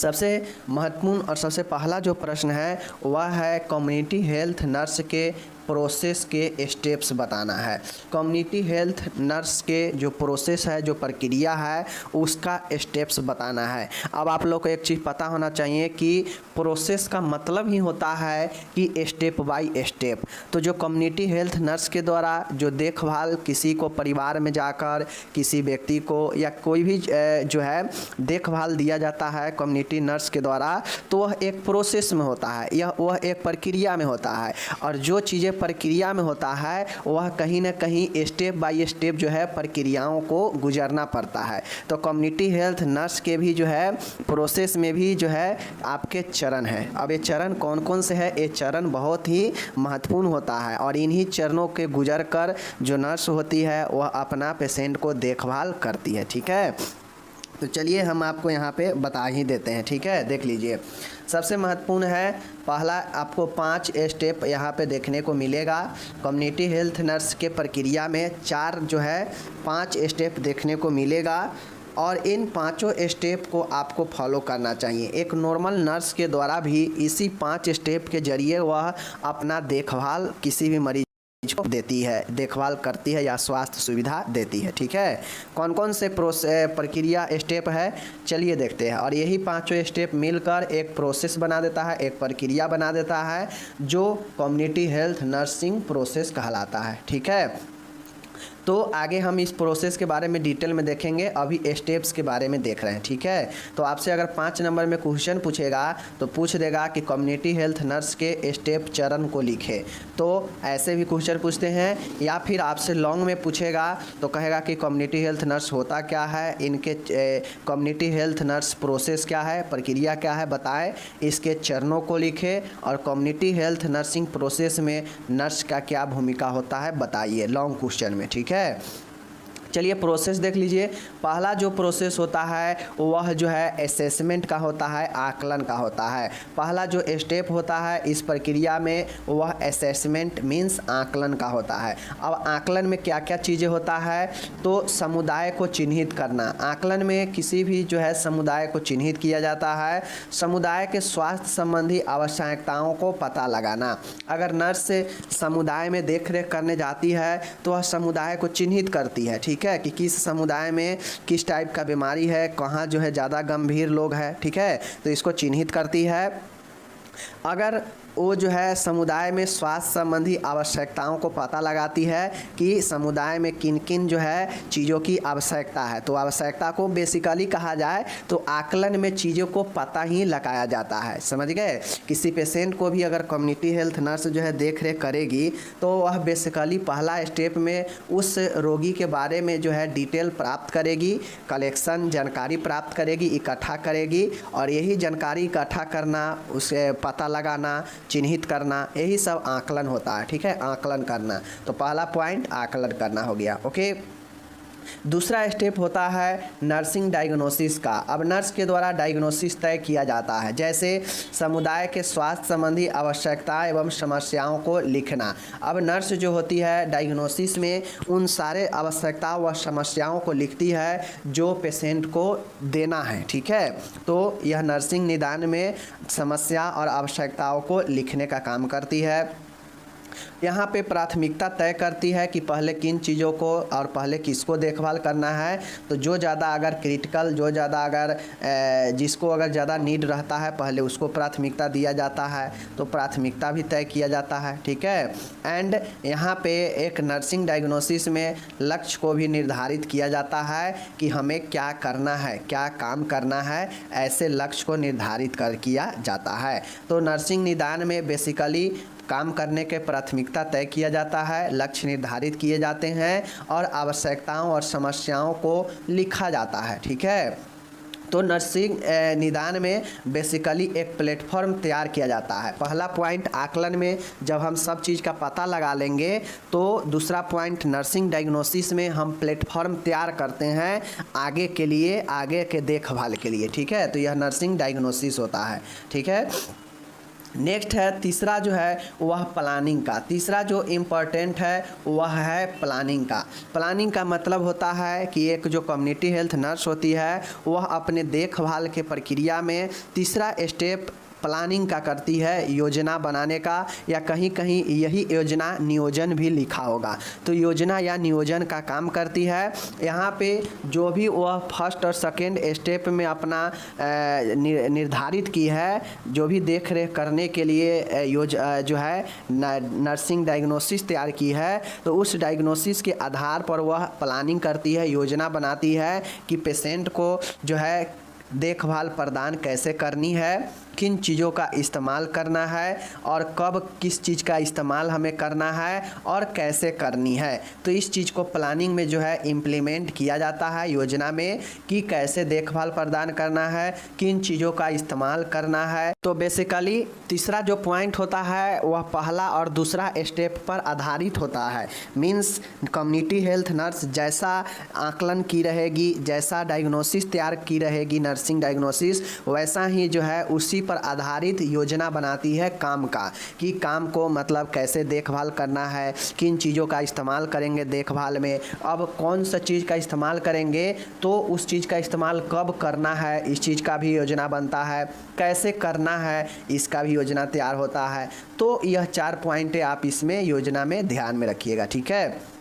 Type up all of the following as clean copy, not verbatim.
सबसे महत्वपूर्ण और सबसे पहला जो प्रश्न है वह है कम्युनिटी हेल्थ नर्स के प्रोसेस के स्टेप्स बताना है। कम्युनिटी हेल्थ नर्स के जो प्रोसेस है, जो प्रक्रिया है, उसका स्टेप्स बताना है। अब आप लोग को एक चीज़ पता होना चाहिए कि प्रोसेस का मतलब ही होता है कि स्टेप बाय स्टेप। तो जो कम्युनिटी हेल्थ नर्स के द्वारा जो देखभाल किसी को परिवार में जाकर किसी व्यक्ति को या कोई भी जो है देखभाल दिया जाता है कम्युनिटी नर्स के द्वारा, तो वह एक प्रोसेस में होता है, वह एक प्रक्रिया में होता है। और जो चीज़ें प्रक्रिया में होता है वह कहीं ना कहीं स्टेप बाय स्टेप जो है प्रक्रियाओं को गुजरना पड़ता है। तो कम्युनिटी हेल्थ नर्स के भी जो है प्रोसेस में भी जो है आपके चरण हैं। अब ये चरण कौन कौन से हैं? ये चरण बहुत ही महत्वपूर्ण होता है और इन्हीं चरणों के गुजर कर जो नर्स होती है वह अपना पेशेंट को देखभाल करती है। ठीक है, तो चलिए हम आपको यहाँ पे बता ही देते हैं। ठीक है, देख लीजिए। सबसे महत्वपूर्ण है पहला, आपको 5 स्टेप यहाँ पे देखने को मिलेगा। कम्युनिटी हेल्थ नर्स के प्रक्रिया में 5 स्टेप देखने को मिलेगा और इन 5 स्टेप को आपको फॉलो करना चाहिए। एक नॉर्मल नर्स के द्वारा भी इसी 5 स्टेप के जरिए वह अपना देखभाल किसी भी मरीज को देती है, देखभाल करती है या स्वास्थ्य सुविधा देती है। ठीक है, कौन कौन से प्रक्रिया स्टेप है चलिए देखते हैं। और यही 5 स्टेप मिलकर एक प्रोसेस बना देता है, एक प्रक्रिया बना देता है जो कम्युनिटी हेल्थ नर्सिंग प्रोसेस कहलाता है। ठीक है, तो आगे हम इस प्रोसेस के बारे में डिटेल में देखेंगे, अभी स्टेप्स के बारे में देख रहे हैं। ठीक है, तो आपसे अगर 5 नंबर में क्वेश्चन पूछेगा तो पूछ देगा कि कम्युनिटी हेल्थ नर्स के स्टेप चरण को लिखे, तो ऐसे भी क्वेश्चन पूछते हैं। या फिर आपसे लॉन्ग में पूछेगा तो कहेगा कि कम्युनिटी हेल्थ नर्स होता क्या है, इनके कम्युनिटी हेल्थ नर्स प्रोसेस क्या है, प्रक्रिया क्या है बताएं, इसके चरणों को लिखे और कम्युनिटी हेल्थ नर्सिंग प्रोसेस में नर्स का क्या भूमिका होता है बताइए, लॉन्ग क्वेश्चन में। ठीक है, चलिए प्रोसेस देख लीजिए। पहला जो प्रोसेस होता है वह जो है असेसमेंट का होता है, आकलन का होता है। पहला जो स्टेप होता है इस प्रक्रिया में वह असेसमेंट मीन्स आकलन का होता है। अब आकलन में क्या क्या चीज़ें होता है, तो समुदाय को चिन्हित करना। आकलन में किसी भी जो है समुदाय को चिन्हित किया जाता है, समुदाय के स्वास्थ्य संबंधी आवश्यकताओं को पता लगाना। अगर नर्स समुदाय में देखरेख करने जाती है तो वह समुदाय को चिन्हित करती है। ठीक है, कि किस समुदाय में किस टाइप का बीमारी है, कहाँ जो है ज़्यादा गंभीर लोग हैं। ठीक है, तो इसको चिन्हित करती है। अगर वो जो है समुदाय में स्वास्थ्य संबंधी आवश्यकताओं को पता लगाती है कि समुदाय में किन किन जो है चीज़ों की आवश्यकता है, तो आवश्यकता को बेसिकली कहा जाए तो आकलन में चीज़ों को पता ही लगाया जाता है। समझ गए, किसी पेशेंट को भी अगर कम्युनिटी हेल्थ नर्स जो है देख रेख करेगी तो वह बेसिकली पहला स्टेप में उस रोगी के बारे में जो है डिटेल प्राप्त करेगी, कलेक्शन जानकारी प्राप्त करेगी, इकट्ठा करेगी और यही जानकारी इकट्ठा करना, उसे पता लगाना, चिन्हित करना, यही सब आकलन होता है। ठीक है, आकलन करना, तो पहला पॉइंट आकलन करना हो गया। ओके, दूसरा स्टेप होता है नर्सिंग डायग्नोसिस का। अब नर्स के द्वारा डायग्नोसिस तय किया जाता है, जैसे समुदाय के स्वास्थ्य संबंधी आवश्यकता एवं समस्याओं को लिखना। अब नर्स जो होती है डायग्नोसिस में उन सारे आवश्यकताओं व समस्याओं को लिखती है जो पेशेंट को देना है। ठीक है, तो यह नर्सिंग निदान में समस्या और आवश्यकताओं को लिखने का काम करती है। यहाँ पे प्राथमिकता तय करती है कि पहले किन चीज़ों को और पहले किसको देखभाल करना है। तो जो ज़्यादा अगर क्रिटिकल, जो ज़्यादा अगर जिसको अगर ज़्यादा नीड रहता है पहले उसको प्राथमिकता दिया जाता है, तो प्राथमिकता भी तय किया जाता है। ठीक है, एंड यहाँ पे एक नर्सिंग डायग्नोसिस में लक्ष्य को भी निर्धारित किया जाता है कि हमें क्या करना है, क्या काम करना है, ऐसे लक्ष्य को निर्धारित किया जाता है। तो नर्सिंग निदान में बेसिकली काम करने के प्राथमिकता तय किया जाता है, लक्ष्य निर्धारित किए जाते हैं और आवश्यकताओं और समस्याओं को लिखा जाता है। ठीक है, तो नर्सिंग निदान में बेसिकली एक प्लेटफॉर्म तैयार किया जाता है। पहला पॉइंट आकलन में जब हम सब चीज़ का पता लगा लेंगे तो दूसरा पॉइंट नर्सिंग डायग्नोसिस में हम प्लेटफॉर्म तैयार करते हैं आगे के लिए, आगे के देखभाल के लिए। ठीक है, तो यह नर्सिंग डायग्नोसिस होता है। ठीक है, नेक्स्ट है तीसरा जो है वह प्लानिंग का। तीसरा जो इम्पोर्टेंट है वह है प्लानिंग का। प्लानिंग का मतलब होता है कि एक जो कम्युनिटी हेल्थ नर्स होती है वह अपने देखभाल के प्रक्रिया में तीसरा स्टेप प्लानिंग का करती है, योजना बनाने का, या कहीं कहीं यही योजना नियोजन भी लिखा होगा। तो योजना या नियोजन का काम करती है। यहाँ पे जो भी वह फर्स्ट और सेकेंड स्टेप में अपना निर्धारित की है, जो भी देख रेख करने के लिए जो है नर्सिंग डायग्नोसिस तैयार की है, तो उस डायग्नोसिस के आधार पर वह प्लानिंग करती है, योजना बनाती है कि पेशेंट को जो है देखभाल प्रदान कैसे करनी है, किन चीज़ों का इस्तेमाल करना है और कब किस चीज़ का इस्तेमाल हमें करना है और कैसे करनी है। तो इस चीज़ को प्लानिंग में जो है इम्प्लीमेंट किया जाता है योजना में कि कैसे देखभाल प्रदान करना है, किन चीज़ों का इस्तेमाल करना है। तो बेसिकली तीसरा जो पॉइंट होता है वह पहला और दूसरा स्टेप पर आधारित होता है। मीन्स कम्युनिटी हेल्थ नर्स जैसा आकलन की रहेगी, जैसा डायग्नोसिस तैयार की रहेगी नर्सिंग डायग्नोसिस, वैसा ही जो है उसी पर आधारित योजना बनाती है काम का, कि काम को मतलब कैसे देखभाल करना है, किन चीज़ों का इस्तेमाल करेंगे देखभाल में, अब कौन सा चीज़ का इस्तेमाल करेंगे तो उस चीज़ का इस्तेमाल कब करना है, इस चीज़ का भी योजना बनता है, कैसे करना है इसका भी योजना तैयार होता है। तो यह 4 पॉइंटें आप इसमें योजना में ध्यान में रखिएगा, ठीक है।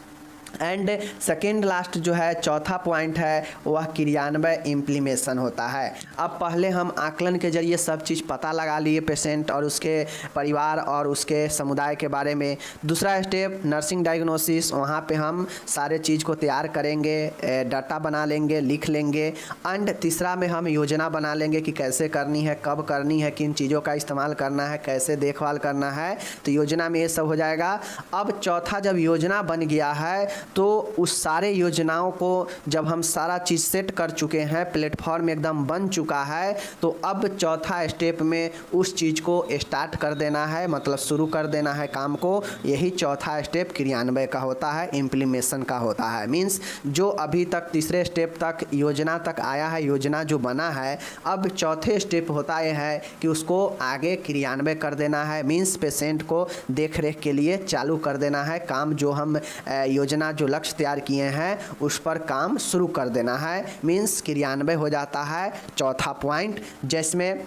एंड सेकेंड लास्ट जो है चौथा पॉइंट है वह क्रियान्वय इम्प्लीमेशन होता है। अब पहले हम आकलन के जरिए सब चीज़ पता लगा लिए पेशेंट और उसके परिवार और उसके समुदाय के बारे में। दूसरा स्टेप नर्सिंग डायग्नोसिस, वहाँ पे हम सारे चीज़ को तैयार करेंगे, डाटा बना लेंगे, लिख लेंगे। एंड तीसरा में हम योजना बना लेंगे कि कैसे करनी है, कब करनी है, किन चीज़ों का इस्तेमाल करना है, कैसे देखभाल करना है। तो योजना में ये सब हो जाएगा। अब चौथा जब योजना बन गया है तो उस सारे योजनाओं को जब हम सारा चीज़ सेट कर चुके हैं, प्लेटफॉर्म एकदम बन चुका है, तो अब चौथा स्टेप में उस चीज़ को स्टार्ट कर देना है, मतलब शुरू कर देना है काम को। यही चौथा स्टेप क्रियान्वय का होता है, इम्प्लीमेशन का होता है। मीन्स जो अभी तक तीसरे स्टेप तक योजना तक आया है, योजना जो बना है, अब चौथे स्टेप होता यह है कि उसको आगे क्रियान्वय कर देना है। मीन्स पेशेंट को देख रेख के लिए चालू कर देना है काम, जो हम योजना जो लक्ष्य तैयार किए हैं उस पर काम शुरू कर देना है। मीन्स क्रियान्वय हो जाता है चौथा पॉइंट, जिसमें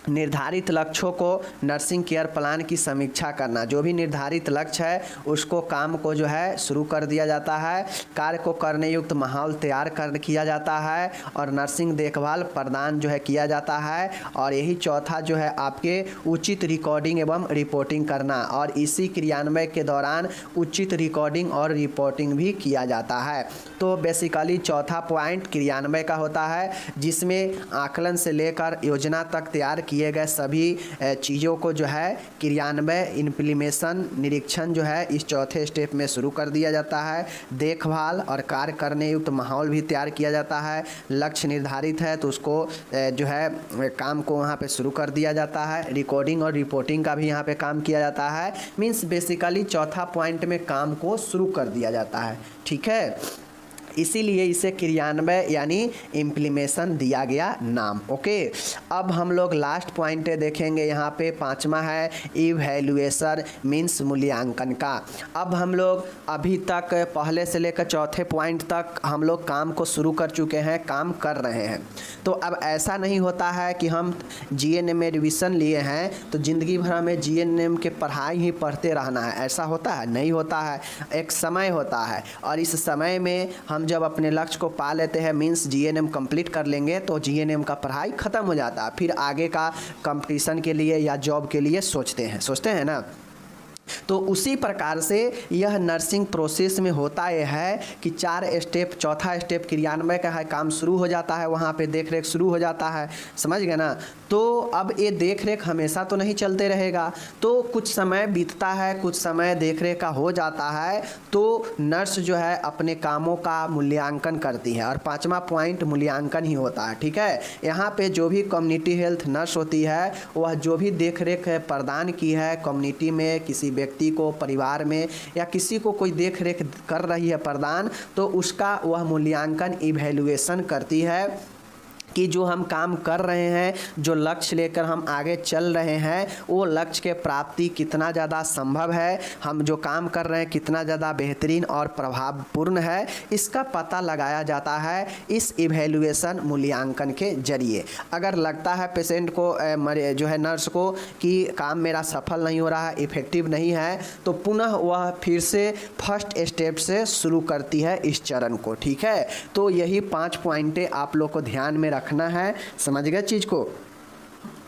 निर्धारित लक्ष्यों को नर्सिंग केयर प्लान की समीक्षा करना। जो भी निर्धारित लक्ष्य है उसको काम को जो है शुरू कर दिया जाता है, कार्य को करने युक्त माहौल तैयार कर किया जाता है और नर्सिंग देखभाल प्रदान जो है किया जाता है। और यही चौथा जो है आपके उचित रिकॉर्डिंग एवं रिपोर्टिंग करना, और इसी क्रियान्वय के दौरान उचित रिकॉर्डिंग और रिपोर्टिंग भी किया जाता है। तो बेसिकली चौथा पॉइंट क्रियान्वय का होता है, जिसमें आकलन से लेकर योजना तक तैयार किए गए सभी चीज़ों को जो है क्रियान्वय, इम्प्लीमेशन, निरीक्षण जो है इस चौथे स्टेप में शुरू कर दिया जाता है। देखभाल और कार्य करने युक्त माहौल भी तैयार किया जाता है। लक्ष्य निर्धारित है तो उसको जो है काम को वहाँ पे शुरू कर दिया जाता है। रिकॉर्डिंग और रिपोर्टिंग का भी यहाँ पे काम किया जाता है। मीन्स बेसिकली चौथा पॉइंट में काम को शुरू कर दिया जाता है, ठीक है। इसीलिए इसे क्रियान्वय यानी इम्प्लीमेशन दिया गया नाम। ओके, अब हम लोग लास्ट पॉइंट देखेंगे। यहाँ पे पांचवा है इवैल्यूएशन, मीन्स मूल्यांकन का। अब हम लोग अभी तक पहले से लेकर चौथे पॉइंट तक हम लोग काम को शुरू कर चुके हैं, काम कर रहे हैं। तो अब ऐसा नहीं होता है कि हम जीएनएम में रिविज़न लिए हैं तो ज़िंदगी भर हमें जीएनएम के पढ़ाई ही पढ़ते रहना है, ऐसा होता है? नहीं होता है। एक समय होता है और इस समय में हम जब अपने लक्ष्य को पा लेते हैं, मीन्स जीएनएम कंप्लीट कर लेंगे, तो जीएनएम का पढ़ाई ख़त्म हो जाता है। फिर आगे का कंपटीशन के लिए या जॉब के लिए सोचते हैं ना। तो उसी प्रकार से यह नर्सिंग प्रोसेस में होता यह है कि 4 स्टेप, चौथा स्टेप क्रियान्वय का है, काम शुरू हो जाता है, वहाँ पे देख रेख शुरू हो जाता है, समझ गए ना। तो अब ये देख रेख हमेशा तो नहीं चलते रहेगा, तो कुछ समय बीतता है, कुछ समय देख रेख का हो जाता है, तो नर्स जो है अपने कामों का मूल्यांकन करती है। और पांचवा पॉइंट मूल्यांकन ही होता है, ठीक है। यहाँ पे जो भी कम्युनिटी हेल्थ नर्स होती है वह जो भी देख रेख प्रदान की है कम्युनिटी में, किसी व्यक्ति को, परिवार में या किसी को कोई देख रेख कर रही है प्रदान, तो उसका वह मूल्यांकन, इवैल्यूएशन करती है कि जो हम काम कर रहे हैं, जो लक्ष्य लेकर हम आगे चल रहे हैं, वो लक्ष्य के प्राप्ति कितना ज़्यादा संभव है, हम जो काम कर रहे हैं कितना ज़्यादा बेहतरीन और प्रभावपूर्ण है, इसका पता लगाया जाता है इस इवैल्यूएशन मूल्यांकन के जरिए। अगर लगता है पेशेंट को जो है नर्स को कि काम मेरा सफल नहीं हो रहा है, इफ़ेक्टिव नहीं है, तो पुनः वह फिर से फर्स्ट स्टेप से शुरू करती है इस चरण को। ठीक है, तो यही 5 पॉइंटें आप लोग को ध्यान में रखना है। समझ गए चीज़ को?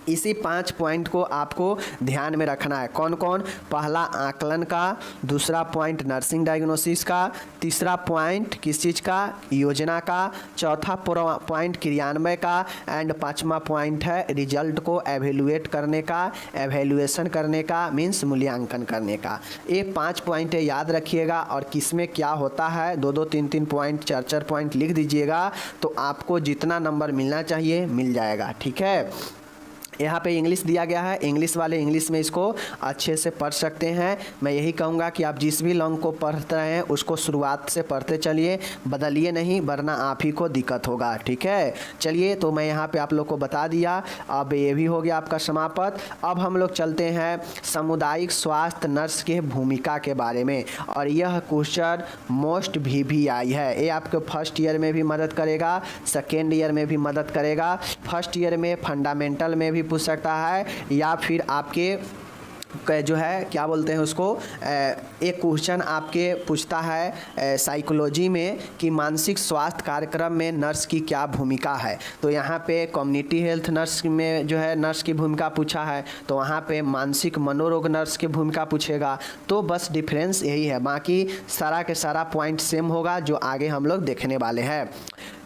इसी 5 पॉइंट को आपको ध्यान में रखना है। कौन कौन? पहला आकलन का, दूसरा पॉइंट नर्सिंग डायग्नोसिस का, तीसरा पॉइंट किस चीज़ का? योजना का, चौथा पॉइंट क्रियान्वय का, एंड 5वां पॉइंट है रिजल्ट को एवेल्युएट करने का, एवेल्युएशन करने का मीन्स मूल्यांकन करने का। ये 5 पॉइंट याद रखिएगा और किस में क्या होता है 2-2, 3-3 पॉइंट, 4-4 पॉइंट लिख दीजिएगा, तो आपको जितना नंबर मिलना चाहिए मिल जाएगा। ठीक है, यहाँ पे इंग्लिश दिया गया है, इंग्लिश वाले इंग्लिश में इसको अच्छे से पढ़ सकते हैं। मैं यही कहूँगा कि आप जिस भी लॉन्ग को पढ़ रहे हैं उसको शुरुआत से पढ़ते चलिए, बदलिए नहीं, वरना आप ही को दिक्कत होगा। ठीक है, चलिए, तो मैं यहाँ पे आप लोग को बता दिया। अब ये भी हो गया आपका समाप्त। अब हम लोग चलते हैं सामुदायिक स्वास्थ्य नर्स के भूमिका के बारे में, और यह क्वेश्चन मोस्ट VVI है। ये आपके फर्स्ट ईयर में भी मदद करेगा, सेकेंड ईयर में भी मदद करेगा। फर्स्ट ईयर में फंडामेंटल में भी पूछ सकता है, या फिर आपके जो है क्या बोलते हैं उसको, एक क्वेश्चन आपके पूछता है साइकोलॉजी में कि मानसिक स्वास्थ्य कार्यक्रम में नर्स की क्या भूमिका है। तो यहाँ पे कम्युनिटी हेल्थ नर्स में जो है नर्स की भूमिका पूछा है, तो वहाँ पे मानसिक मनोरोग नर्स की भूमिका पूछेगा। तो बस डिफरेंस यही है, बाकी सारा के सारा पॉइंट सेम होगा जो आगे हम लोग देखने वाले हैं।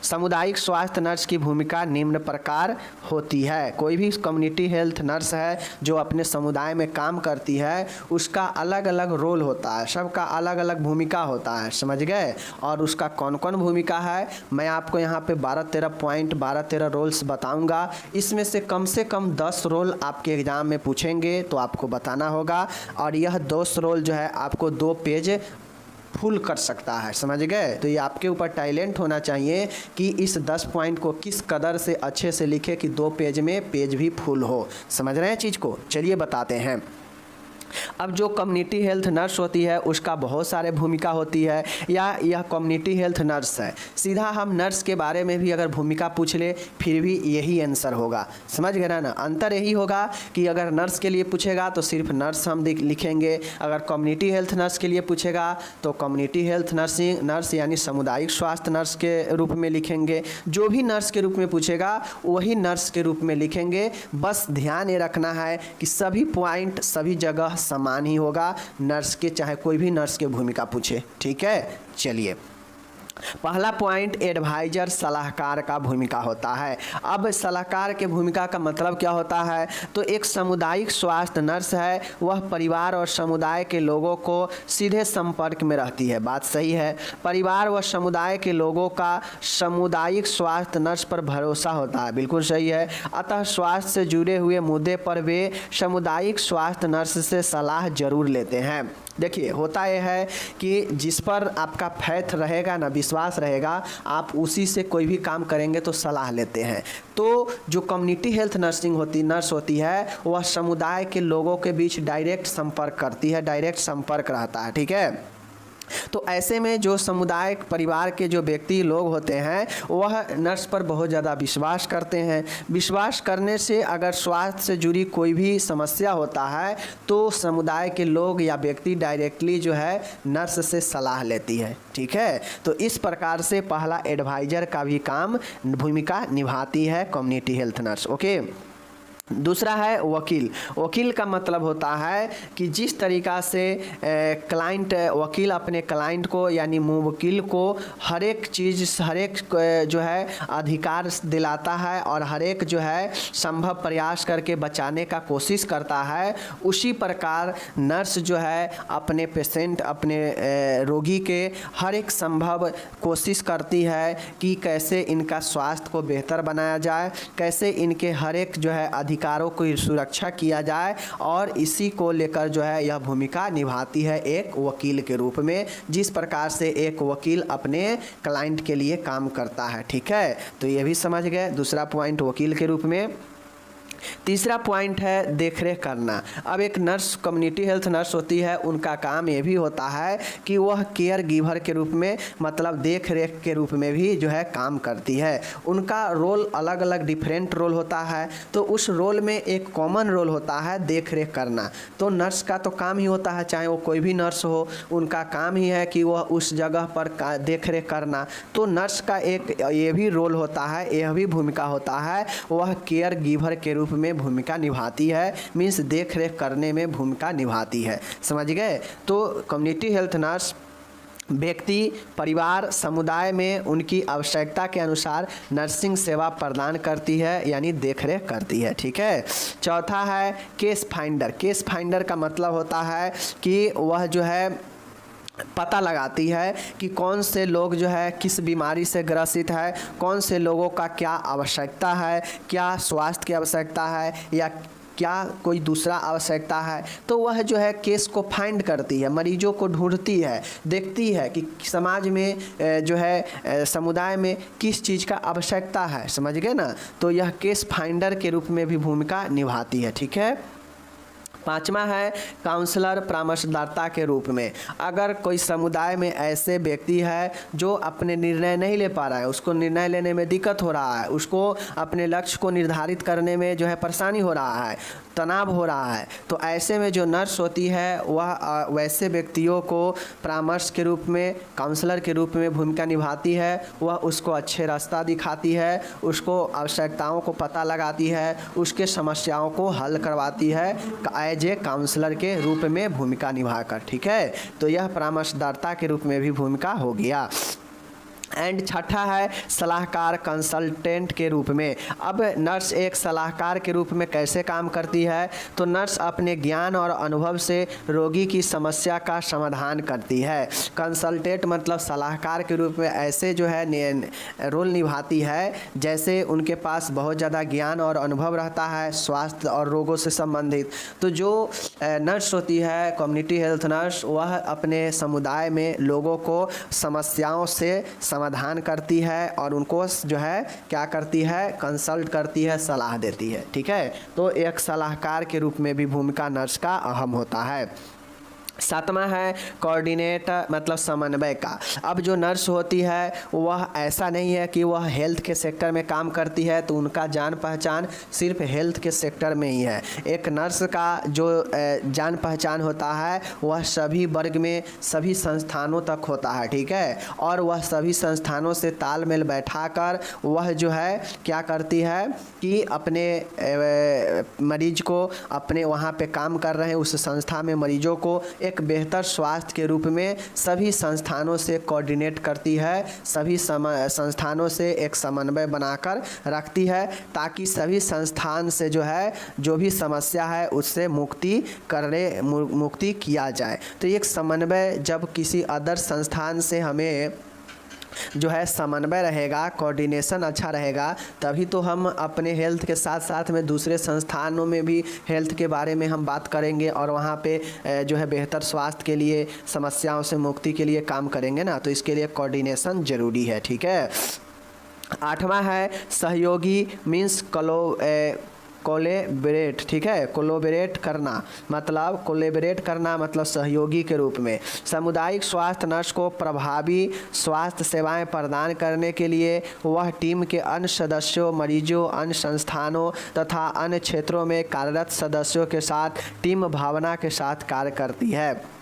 सामुदायिक स्वास्थ्य नर्स की भूमिका निम्न प्रकार होती है। कोई भी कम्युनिटी हेल्थ नर्स है जो अपने समुदाय में काम करती है, उसका अलग अलग रोल होता है, सबका अलग अलग भूमिका होता है। समझ गए? और उसका कौन कौन भूमिका है मैं आपको यहाँ पे 12-13 पॉइंट, 12-13 रोल्स बताऊँगा। इसमें से कम 10 रोल आपके एग्ज़ाम में पूछेंगे, तो आपको बताना होगा। और यह 10 रोल जो है आपको 2 पेज फुल कर सकता है। समझ गए? तो ये आपके ऊपर टैलेंट होना चाहिए कि इस 10 पॉइंट को किस कदर से अच्छे से लिखे कि 2 पेज में पेज भी फुल हो। समझ रहे हैं चीज़ को? चलिए बताते हैं। अब जो कम्युनिटी हेल्थ नर्स होती है उसका बहुत सारे भूमिका होती है, या यह कम्युनिटी हेल्थ नर्स है। सीधा हम नर्स के बारे में भी अगर भूमिका पूछ ले फिर भी यही आंसर होगा। समझ गए ना? अंतर यही होगा कि अगर नर्स के लिए पूछेगा तो सिर्फ नर्स हम लिखेंगे, अगर कम्युनिटी हेल्थ नर्स के लिए पूछेगा तो कम्युनिटी हेल्थ नर्स यानी सामुदायिक स्वास्थ्य नर्स के रूप में लिखेंगे। जो भी नर्स के रूप में पूछेगा वही नर्स के रूप में लिखेंगे। बस ध्यान ये रखना है कि सभी पॉइंट सभी जगह समान ही होगा, नर्स के चाहे कोई भी नर्स की भूमिका पूछे। ठीक है, चलिए। पहला पॉइंट एडवाइजर सलाहकार का भूमिका होता है। अब सलाहकार के भूमिका का मतलब क्या होता है? तो एक सामुदायिक स्वास्थ्य नर्स है, वह परिवार और समुदाय के लोगों को सीधे संपर्क में रहती है। बात सही है। परिवार व समुदाय के लोगों का सामुदायिक स्वास्थ्य नर्स पर भरोसा होता है। बिल्कुल सही है। अतः स्वास्थ्य से जुड़े हुए मुद्दे पर वे सामुदायिक स्वास्थ्य नर्स से सलाह जरूर लेते हैं। देखिए, होता यह है कि जिस पर आपका फैथ रहेगा ना, विश्वास रहेगा, आप उसी से कोई भी काम करेंगे तो सलाह लेते हैं। तो जो कम्युनिटी हेल्थ नर्स होती है वह समुदाय के लोगों के बीच डायरेक्ट संपर्क करती है, डायरेक्ट संपर्क रहता है। ठीक है, तो ऐसे में जो समुदाय परिवार के जो व्यक्ति लोग होते हैं वह नर्स पर बहुत ज़्यादा विश्वास करते हैं। विश्वास करने से अगर स्वास्थ्य से जुड़ी कोई भी समस्या होता है तो समुदाय के लोग या व्यक्ति डायरेक्टली जो है नर्स से सलाह लेती है। ठीक है, तो इस प्रकार से पहला एडवाइजर का भी काम भूमिका निभाती है कम्युनिटी हेल्थ नर्स। ओके, दूसरा है वकील। वकील का मतलब होता है कि जिस तरीक़ा से वकील अपने क्लाइंट को यानी मुवक्किल को हर एक चीज़, हर एक जो है अधिकार दिलाता है और हर एक जो है संभव प्रयास करके बचाने का कोशिश करता है, उसी प्रकार नर्स जो है अपने पेशेंट, अपने रोगी के हर एक संभव कोशिश करती है कि कैसे इनका स्वास्थ्य को बेहतर बनाया जाए, कैसे इनके हर एक जो है अधिकारों की सुरक्षा किया जाए, और इसी को लेकर जो है यह भूमिका निभाती है एक वकील के रूप में, जिस प्रकार से एक वकील अपने क्लाइंट के लिए काम करता है। ठीक है, तो ये भी समझ गए दूसरा पॉइंट वकील के रूप में। तीसरा पॉइंट है देखरेख करना। अब एक नर्स, कम्युनिटी हेल्थ नर्स होती है, उनका काम ये भी होता है कि वह केयर गिवर के रूप में, मतलब देख रेख के रूप में भी जो है काम करती है। उनका रोल अलग अलग डिफरेंट रोल होता है, तो उस रोल में एक कॉमन रोल होता है देख रेख करना। तो नर्स का तो काम ही होता है, चाहे वो कोई भी नर्स हो, उनका काम ही है कि वह उस जगह पर देख रेख करना। तो नर्स का एक ये भी रोल होता है, यह भी भूमिका होता है, वह केयर गिवर के रूप में भूमिका निभाती है, मीन्स देख रेख करने में भूमिका निभाती है। समझ गए? तो कम्युनिटी हेल्थ नर्स व्यक्ति, परिवार, समुदाय में उनकी आवश्यकता के अनुसार नर्सिंग सेवा प्रदान करती है, यानी देखरेख करती है। ठीक है। चौथा है केस फाइंडर। केस फाइंडर का मतलब होता है कि वह जो है पता लगाती है कि कौन से लोग जो है किस बीमारी से ग्रसित है, कौन से लोगों का क्या आवश्यकता है, क्या स्वास्थ्य की आवश्यकता है या क्या कोई दूसरा आवश्यकता है। तो वह जो है केस को फाइंड करती है, मरीजों को ढूंढती है, देखती है कि समाज में जो है समुदाय में किस चीज़ का आवश्यकता है। समझ गए ना? तो यह केस फाइंडर के रूप में भी भूमिका निभाती है। ठीक है। पांचवा है काउंसलर, परामर्शदाता के रूप में। अगर कोई समुदाय में ऐसे व्यक्ति है जो अपने निर्णय नहीं ले पा रहा है, उसको निर्णय लेने में दिक्कत हो रहा है, उसको अपने लक्ष्य को निर्धारित करने में जो है परेशानी हो रहा है, तनाव हो रहा है, तो ऐसे में जो नर्स होती है वह वैसे व्यक्तियों को परामर्श के रूप में, काउंसलर के रूप में भूमिका निभाती है। वह उसको अच्छे रास्ता दिखाती है, उसको आवश्यकताओं को पता लगाती है, उसके समस्याओं को हल करवाती है एज ए काउंसलर के रूप में भूमिका निभाकर। ठीक है। तो यह परामर्शदाता के रूप में भी भूमिका हो गया। एंड छठा है सलाहकार, कंसल्टेंट के रूप में। अब नर्स एक सलाहकार के रूप में कैसे काम करती है? तो नर्स अपने ज्ञान और अनुभव से रोगी की समस्या का समाधान करती है। कंसल्टेंट मतलब सलाहकार के रूप में ऐसे जो है रोल निभाती है जैसे उनके पास बहुत ज़्यादा ज्ञान और अनुभव रहता है स्वास्थ्य और रोगों से संबंधित। तो जो नर्स होती है कम्युनिटी हेल्थ नर्स, वह अपने समुदाय में लोगों को समस्याओं से समाधान करती है और उनको जो है क्या करती है, कंसल्ट करती है, सलाह देती है। ठीक है। तो एक सलाहकार के रूप में भी भूमिका नर्स का अहम होता है। सातवां है कोऑर्डिनेटर मतलब समन्वय का। अब जो नर्स होती है वह ऐसा नहीं है कि वह हेल्थ के सेक्टर में काम करती है तो उनका जान पहचान सिर्फ हेल्थ के सेक्टर में ही है। एक नर्स का जो जान पहचान होता है वह सभी वर्ग में, सभी संस्थानों तक होता है। ठीक है। और वह सभी संस्थानों से तालमेल बैठाकर वह जो है क्या करती है कि अपने मरीज को, अपने वहाँ पे काम कर रहे हैं उस संस्था में मरीजों को एक बेहतर स्वास्थ्य के रूप में सभी संस्थानों से कोऑर्डिनेट करती है, सभी संस्थानों से एक समन्वय बनाकर रखती है ताकि सभी संस्थान से जो है जो भी समस्या है उससे मुक्ति किया जाए। तो एक समन्वय जब किसी अदर संस्थान से हमें जो है समन्वय रहेगा, कोऑर्डिनेशन अच्छा रहेगा, तभी तो हम अपने हेल्थ के साथ साथ में दूसरे संस्थानों में भी हेल्थ के बारे में हम बात करेंगे और वहाँ पे जो है बेहतर स्वास्थ्य के लिए, समस्याओं से मुक्ति के लिए काम करेंगे ना। तो इसके लिए कोऑर्डिनेशन ज़रूरी है। ठीक है। आठवां है सहयोगी मीन्स कोलैबोरेट। ठीक है। कोलैबोरेट करना मतलब सहयोगी के रूप में। सामुदायिक स्वास्थ्य नर्स को प्रभावी स्वास्थ्य सेवाएं प्रदान करने के लिए वह टीम के अन्य सदस्यों, मरीजों, अन्य संस्थानों तथा अन्य क्षेत्रों में कार्यरत सदस्यों के साथ टीम भावना के साथ कार्य करती है।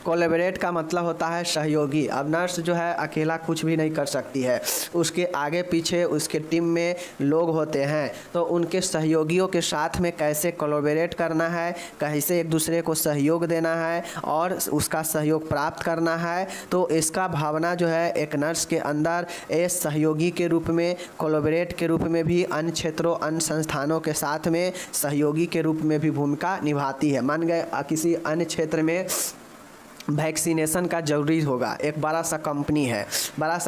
कोलैबोरेट का मतलब होता है सहयोगी। अब नर्स जो है अकेला कुछ भी नहीं कर सकती है, उसके आगे पीछे उसके टीम में लोग होते हैं, तो उनके सहयोगियों के साथ में कैसे कोलैबोरेट करना है, कैसे एक दूसरे को सहयोग देना है और उसका सहयोग प्राप्त करना है। तो इसका भावना जो है एक नर्स के अंदर एक सहयोगी के रूप में, कोलैबोरेट के रूप में भी अन्य क्षेत्रों, अन्य संस्थानों के साथ में सहयोगी के रूप में भी भूमिका निभाती है। मान गए किसी अन्य क्षेत्र में वैक्सीनेशन का ज़रूरी होगा। एक बड़ा सा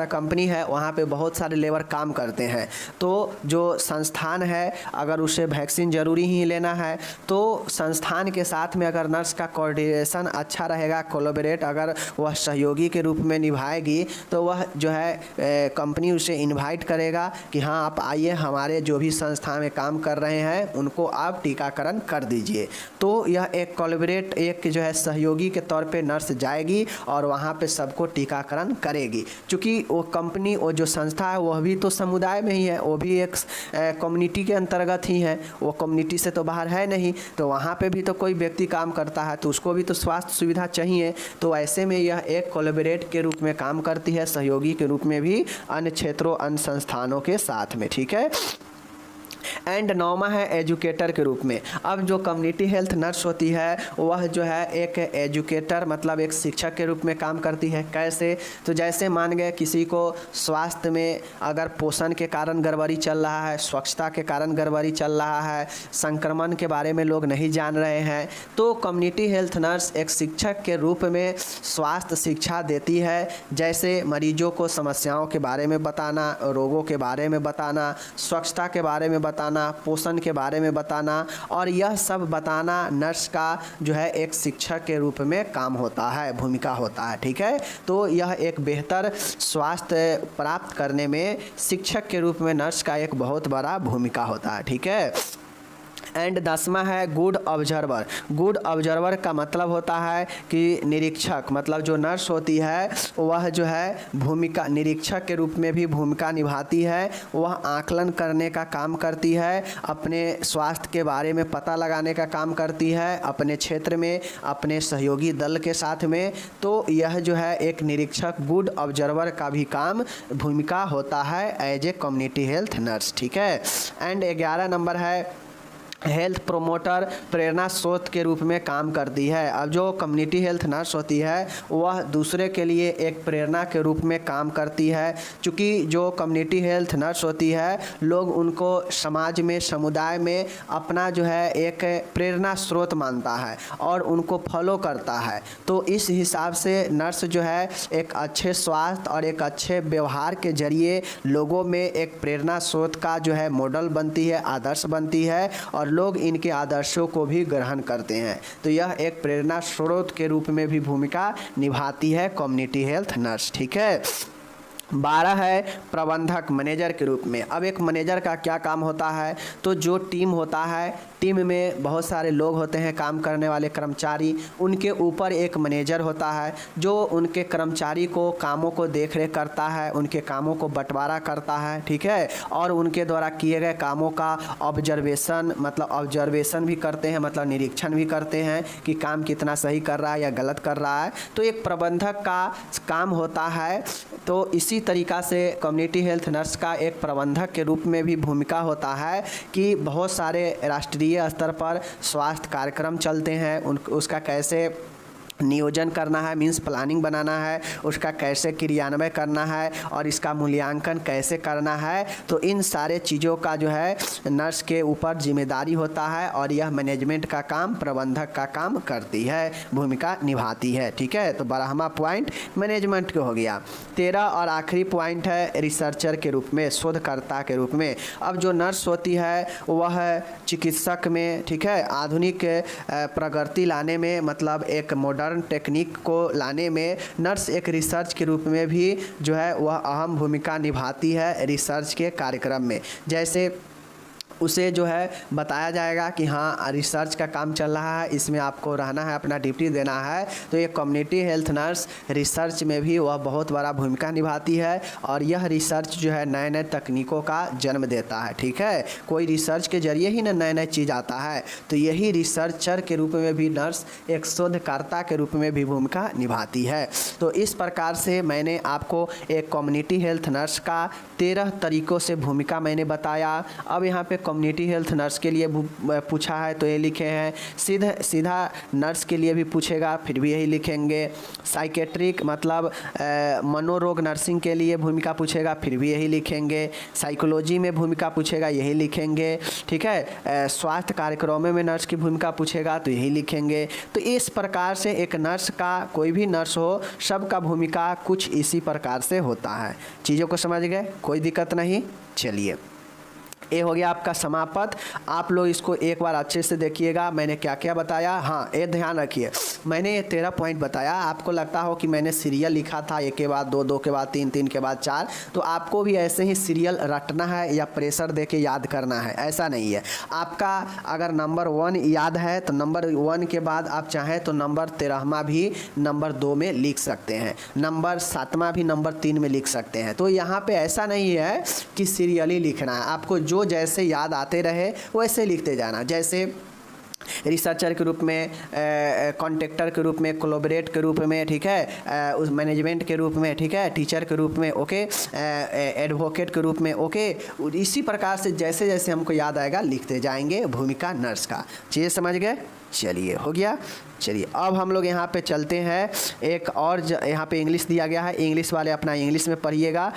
कंपनी है, वहाँ पे बहुत सारे लेबर काम करते हैं। तो जो संस्थान है अगर उसे वैक्सीन ज़रूरी ही लेना है तो संस्थान के साथ में अगर नर्स का कोऑर्डिनेशन अच्छा रहेगा, कोलैबोरेट अगर वह सहयोगी के रूप में निभाएगी तो वह जो है कंपनी उसे इनवाइट करेगा कि हाँ आप आइए, हमारे जो भी संस्था में काम कर रहे हैं उनको आप टीकाकरण कर दीजिए। तो यह एक कोलैबोरेट, एक जो है सहयोगी के तौर पे नर्स जाएगी और वहाँ पे सबको टीकाकरण करेगी। क्योंकि वो कंपनी, वो जो संस्था है वह भी तो समुदाय में ही है, वो भी एक कम्युनिटी के अंतर्गत ही है, वो कम्युनिटी से तो बाहर है नहीं। तो वहाँ पे भी तो कोई व्यक्ति काम करता है तो उसको भी तो स्वास्थ्य सुविधा चाहिए। तो ऐसे में यह एक कोलैबोरेट के रूप में काम करती है, सहयोगी के रूप में भी अन्य क्षेत्रों, अन्य संस्थानों के साथ में। ठीक है। एंड 9वां है एजुकेटर के रूप में। अब जो कम्युनिटी हेल्थ नर्स होती है वह जो है एक एजुकेटर, मतलब एक शिक्षक के रूप में काम करती है। कैसे? तो जैसे मान गए किसी को स्वास्थ्य में अगर पोषण के कारण गड़बड़ी चल रहा है, स्वच्छता के कारण गड़बड़ी चल रहा है, संक्रमण के बारे में लोग नहीं जान रहे हैं, तो कम्युनिटी हेल्थ नर्स एक शिक्षक के रूप में स्वास्थ्य शिक्षा देती है। जैसे मरीजों को समस्याओं के बारे में बताना, रोगों के बारे में बताना, स्वच्छता के बारे में बताना, पोषण के बारे में बताना, और यह सब बताना नर्स का जो है एक शिक्षक के रूप में काम होता है, भूमिका होता है। ठीक है। तो यह एक बेहतर स्वास्थ्य प्राप्त करने में शिक्षक के रूप में नर्स का एक बहुत बड़ा भूमिका होता है। ठीक है। एंड 10वां है गुड ऑब्जर्वर। गुड ऑब्जर्वर का मतलब होता है कि निरीक्षक, मतलब जो नर्स होती है वह जो है भूमिका निरीक्षक के रूप में भी भूमिका निभाती है। वह आकलन करने का काम करती है, अपने स्वास्थ्य के बारे में पता लगाने का काम करती है अपने क्षेत्र में, अपने सहयोगी दल के साथ में। तो यह जो है एक निरीक्षक, गुड ऑब्जर्वर का भी काम, भूमिका होता है as a community health nurse. ठीक है। एंड 11 नंबर है हेल्थ प्रोमोटर, प्रेरणा स्रोत के रूप में काम करती है। अब जो कम्युनिटी हेल्थ नर्स होती है वह दूसरे के लिए एक प्रेरणा के रूप में काम करती है। क्योंकि जो कम्युनिटी हेल्थ नर्स होती है, लोग उनको समाज में, समुदाय में अपना जो है एक प्रेरणा स्रोत मानता है और उनको फॉलो करता है। तो इस हिसाब से नर्स जो है एक अच्छे स्वास्थ्य और एक अच्छे व्यवहार के जरिए लोगों में एक प्रेरणा स्रोत का जो है मॉडल बनती है, आदर्श बनती है, और लोग इनके आदर्शों को भी ग्रहण करते हैं। तो यह एक प्रेरणा स्रोत के रूप में भी भूमिका निभाती है कम्युनिटी हेल्थ नर्स। ठीक है। 12 है प्रबंधक, मैनेजर के रूप में। अब एक मैनेजर का क्या काम होता है? तो जो टीम होता है, टीम में बहुत सारे लोग होते हैं, काम करने वाले कर्मचारी, उनके ऊपर एक मैनेजर होता है जो उनके कर्मचारी को कामों को देख रेख करता है, उनके कामों को बंटवारा करता है। ठीक है। और उनके द्वारा किए गए कामों का ऑब्जर्वेशन भी करते हैं, मतलब निरीक्षण भी करते हैं कि काम कितना सही कर रहा है या गलत कर रहा है। तो एक प्रबंधक का काम होता है। तो इसी तरीका से कम्युनिटी हेल्थ नर्स का एक प्रबंधक के रूप में भी भूमिका होता है कि बहुत सारे राष्ट्रीय स्तर पर स्वास्थ्य कार्यक्रम चलते हैं, उसका कैसे नियोजन करना है, मीन्स प्लानिंग बनाना है, उसका कैसे क्रियान्वयन करना है और इसका मूल्यांकन कैसे करना है। तो इन सारे चीज़ों का जो है नर्स के ऊपर जिम्मेदारी होता है और यह मैनेजमेंट का काम, प्रबंधक का काम करती है, भूमिका निभाती है। ठीक है। तो 12वां पॉइंट मैनेजमेंट का हो गया। 13 और आखिरी पॉइंट है रिसर्चर के रूप में, शोधकर्ता के रूप में। अब जो नर्स होती है वह चिकित्सक में, ठीक है, आधुनिक प्रगति लाने में, मतलब एक मॉडर्न टेक्निक को लाने में नर्स एक रिसर्च के रूप में भी जो है वह अहम भूमिका निभाती है रिसर्च के कार्यक्रम में। जैसे उसे जो है बताया जाएगा कि हाँ रिसर्च का काम चल रहा है, इसमें आपको रहना है, अपना ड्यूटी देना है। तो ये कम्युनिटी हेल्थ नर्स रिसर्च में भी वह बहुत बड़ा भूमिका निभाती है और यह रिसर्च जो है नए नए तकनीकों का जन्म देता है। ठीक है। कोई रिसर्च के जरिए ही ना नए नए चीज़ आता है। तो यही रिसर्चर के रूप में भी नर्स एक शोधकर्ता के रूप में भी भूमिका निभाती है। तो इस प्रकार से मैंने आपको एक कम्युनिटी हेल्थ नर्स का 13 तरीक़ों से भूमिका मैंने बताया। अब यहाँ पे कम्युनिटी हेल्थ नर्स के लिए पूछा है तो ये लिखे हैं। सीधा नर्स के लिए भी पूछेगा फिर भी यही लिखेंगे। साइकेट्रिक मतलब मनोरोग नर्सिंग के लिए भूमिका पूछेगा फिर भी यही लिखेंगे। साइकोलॉजी में भूमिका पूछेगा यही लिखेंगे, ठीक है। स्वास्थ्य कार्यक्रमों में नर्स की भूमिका पूछेगा तो यही लिखेंगे। तो इस प्रकार से एक नर्स का, कोई भी नर्स हो, सबका भूमिका कुछ इसी प्रकार से होता है। चीज़ों को समझ गए, कोई दिक्कत नहीं। चलिए, ये हो गया आपका समापत। आप लोग इसको एक बार अच्छे से देखिएगा, मैंने क्या क्या बताया। हाँ, ये ध्यान रखिए, मैंने ये 13 पॉइंट बताया। आपको लगता हो कि मैंने सीरियल लिखा था, एक के बाद दो, दो के बाद तीन, तीन के बाद चार, तो आपको भी ऐसे ही सीरियल रटना है या प्रेशर दे के याद करना है, ऐसा नहीं है। आपका अगर नंबर 1 याद है तो नंबर 1 के बाद आप चाहें तो नंबर 13वां भी नंबर 2 में लिख सकते हैं, नंबर 7वां भी नंबर 3 में लिख सकते हैं। तो यहाँ पे ऐसा नहीं है कि सीरियल ही लिखना है, आपको जो जैसे याद आते रहे वैसे लिखते जाना। जैसे रिसर्चर के रूप में, कॉन्ट्रैक्टर के रूप में, कोलैबोरेट के रूप में, ठीक है, उस मैनेजमेंट के रूप में, ठीक है, टीचर के रूप में, ओके, एडवोकेट के रूप में, ओके। इसी प्रकार से जैसे जैसे हमको याद आएगा लिखते जाएंगे भूमिका नर्स का। चीज़ें समझ गए? चलिए, हो गया। चलिए, अब हम लोग यहाँ पे चलते हैं। एक और यहाँ पे इंग्लिश दिया गया है, इंग्लिश वाले अपना इंग्लिश में पढ़िएगा।